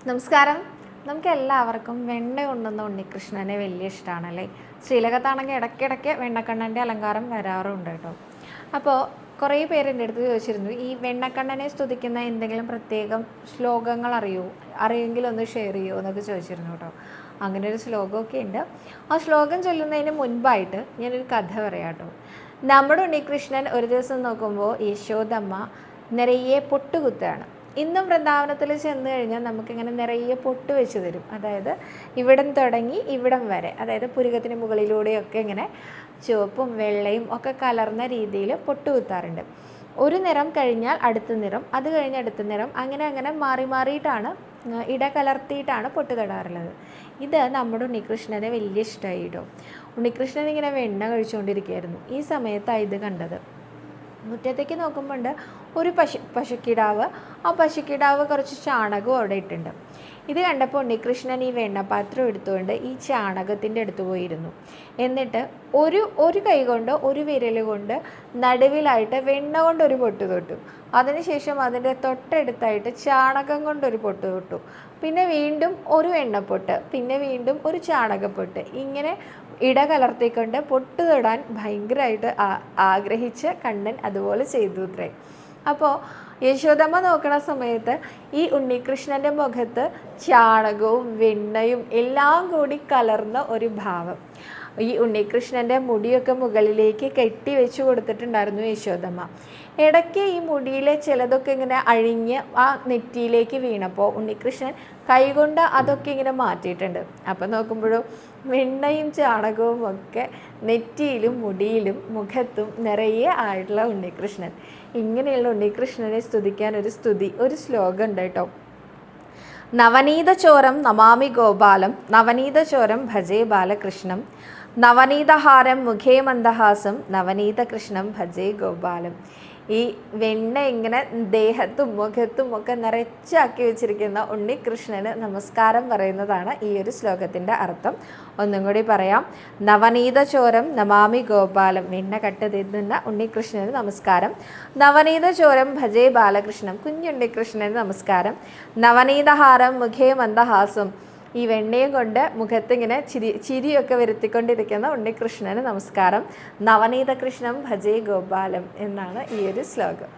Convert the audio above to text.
നമസ്കാരം. നമുക്ക് എല്ലാവർക്കും വെണ്ണ കൊണ്ടുവന്ന ഉണ്ണികൃഷ്ണനെ വലിയ ഇഷ്ടമാണല്ലേ. ശ്രീലകത്താണെങ്കിൽ ഇടയ്ക്കിടയ്ക്ക് വെണ്ണക്കണ്ണൻ്റെ അലങ്കാരം വരാറുണ്ട് കേട്ടോ. അപ്പോൾ കുറേ പേര് എൻ്റെ അടുത്ത് ചോദിച്ചിരുന്നു, ഈ വെണ്ണക്കണ്ണനെ സ്തുതിക്കുന്ന എന്തെങ്കിലും പ്രത്യേകം ശ്ലോകങ്ങൾ അറിയുമെങ്കിൽ ഒന്ന് ഷെയർ ചെയ്യുമോ എന്നൊക്കെ ചോദിച്ചിരുന്നു കേട്ടോ. അങ്ങനെ ഒരു ശ്ലോകമൊക്കെ ഉണ്ട്. ആ ശ്ലോകം ചൊല്ലുന്നതിന് മുൻപായിട്ട് ഞാനൊരു കഥ പറയാം കേട്ടോ. നമ്മുടെ ഉണ്ണികൃഷ്ണൻ ഒരു ദിവസം നോക്കുമ്പോൾ യശോദമ്മ നിറയെ പൊട്ടുകുത്താണ്. ഇന്നും വൃന്ദാവനത്തിൽ ചെന്ന് കഴിഞ്ഞാൽ നമുക്കിങ്ങനെ നിറയെ പൊട്ട് വെച്ച് തരും. അതായത് ഇവിടം തുടങ്ങി ഇവിടം വരെ, അതായത് പുരികത്തിന് മുകളിലൂടെയൊക്കെ ഇങ്ങനെ ചുവപ്പും വെള്ളയും ഒക്കെ കലർന്ന രീതിയിൽ പൊട്ട് കുത്താറുണ്ട്. ഒരു നിറം കഴിഞ്ഞാൽ അടുത്ത നിറം, അത് കഴിഞ്ഞ് അടുത്ത നിറം, അങ്ങനെ മാറി മാറിയിട്ടാണ് ഇടകലർത്തിയിട്ടാണ് പൊട്ട് തൊടാറുള്ളത്. ഇത് നമ്മുടെ ഉണ്ണികൃഷ്ണനെ വലിയ ഇഷ്ടമായി കേട്ടോ. ഉണ്ണികൃഷ്ണൻ ഇങ്ങനെ വെണ്ണ കഴിച്ചുകൊണ്ടിരിക്കുകയായിരുന്നു. ഈ സമയത്താണ് ഇത് കണ്ടത്. മുറ്റത്തേക്ക് നോക്കുമ്പോൾ ഒരു പശുക്കിടാവ്, ആ പശുക്കിടാവ് കുറച്ച് ചാണകവും അവിടെ ഇട്ടുണ്ട്. ഇത് കണ്ടപ്പോൾ ഉണ്ണികൃഷ്ണൻ ഈ വെണ്ണപാത്രം എടുത്തുകൊണ്ട് ഈ ചാണകത്തിൻ്റെ അടുത്ത് പോയിരുന്നു. എന്നിട്ട് ഒരു കൈ കൊണ്ട്, ഒരു വിരൽ കൊണ്ട് നടുവിലായിട്ട് വെണ്ണ കൊണ്ടൊരു പൊട്ട് തൊട്ടു. അതിനുശേഷം അതിൻ്റെ തൊട്ടടുത്തായിട്ട് ചാണകം കൊണ്ടൊരു പൊട്ട് തൊട്ടു. പിന്നെ വീണ്ടും ഒരു വെണ്ണപ്പൊട്ട്, പിന്നെ വീണ്ടും ഒരു ചാണകപ്പൊട്ട്. ഇങ്ങനെ ഇടകലർത്തിക്കൊണ്ട് പൊട്ട് തൊടാൻ ഭയങ്കരമായിട്ട് ആഗ്രഹിച്ച് കണ്ണൻ അതുപോലെ ചെയ്തു അത്രേ. അപ്പോൾ യശോദമ്മ നോക്കുന്ന സമയത്ത് ഈ ഉണ്ണികൃഷ്ണൻ്റെ മുഖത്ത് ചാണകവും വെണ്ണയും എല്ലാം കൂടി കലർന്ന ഒരു ഭാവം. ഈ ഉണ്ണികൃഷ്ണൻ്റെ മുടിയൊക്കെ മുകളിലേക്ക് കെട്ടി വെച്ച് കൊടുത്തിട്ടുണ്ടായിരുന്നു യശോദമ്മ. ഇടയ്ക്ക് ഈ മുടിയിലെ ചിലതൊക്കെ ഇങ്ങനെ അഴിഞ്ഞ് ആ നെറ്റിയിലേക്ക് വീണപ്പോൾ ഉണ്ണികൃഷ്ണൻ കൈകൊണ്ട് അതൊക്കെ ഇങ്ങനെ മാറ്റിയിട്ടുണ്ട്. അപ്പം നോക്കുമ്പോഴും വെണ്ണയും ചാണകവും ഒക്കെ നെറ്റിയിലും മുടിയിലും മുഖത്തും നിറയെ ആയിട്ടുള്ള ഉണ്ണികൃഷ്ണൻ. ഇങ്ങനെയുള്ള ഉണ്ണികൃഷ്ണനെ സ്തുതിക്കാൻ ഒരു ശ്ലോകം ഉണ്ട് കേട്ടോ. നവനീതചോരം നമാമി ഗോപാലം, നവനീതചോരം ഭജേ ബാലകൃഷ്ണം, നവനീതഹാരം മുഖേ മന്ദഹാസം, നവനീതകൃഷ്ണം ഭജേ ഗോപാലം. ഈ വെണ്ണ ഇങ്ങനെ ദേഹത്തും മുഖത്തും ഒക്കെ നിറച്ചാക്കി വെച്ചിരിക്കുന്ന ഉണ്ണികൃഷ്ണന് നമസ്കാരം പറയുന്നതാണ് ഈ ഒരു ശ്ലോകത്തിൻ്റെ അർത്ഥം. ഒന്നും കൂടി പറയാം. നവനീതചോരം നമാമി ഗോപാലം, വെണ്ണ കട്ട് തിന്നുന്ന ഉണ്ണികൃഷ്ണന് നമസ്കാരം. നവനീതചോരം ഭജേ ബാലകൃഷ്ണം, കുഞ്ഞുണ്ണികൃഷ്ണന് നമസ്കാരം. നവനീതഹാരം മുഖേ മന്ദഹാസം, ഈ വെണ്ണയും കൊണ്ട് മുഖത്തിങ്ങനെ ചിരിയൊക്കെ വരുത്തിക്കൊണ്ടിരിക്കുന്ന ഉണ്ണികൃഷ്ണന് നമസ്കാരം. നവനീതകൃഷ്ണം ഭജേ ഗോപാലം എന്നാണ് ഈ ഒരു ശ്ലോകം.